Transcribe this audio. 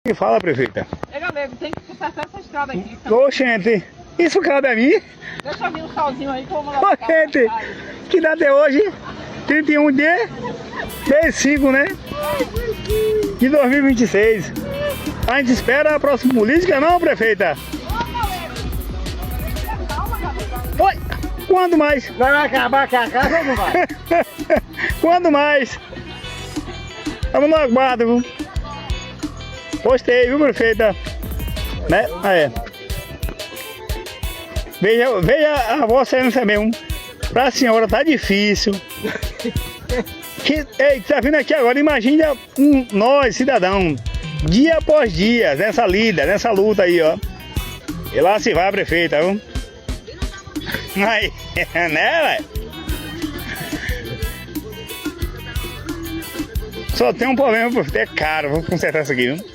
Que fala, prefeita? Ei, galego, tem que consertar essa estrada aqui. Então, Ô, gente, isso cabe a mim? deixa eu vir um solzinho aí que eu vou lá. Ô, gente, que data é hoje? 31 de 5, né? De 2026. A gente espera a próxima política, não, prefeita? Oi, quando mais? Vai acabar com a casa ou não vai? Quando mais? Vamos no aguardo, viu? Gostei, viu, prefeita? Né? Ah, é. Veja a vossa herança mesmo. Pra senhora tá difícil. Ei, que tá vindo aqui agora, imagine nós, cidadão, dia após dia, nessa lida, nessa luta aí, ó. E lá se vai a prefeita, viu? Aí, né, velho? Só tem um problema, é caro, vou consertar isso aqui, viu?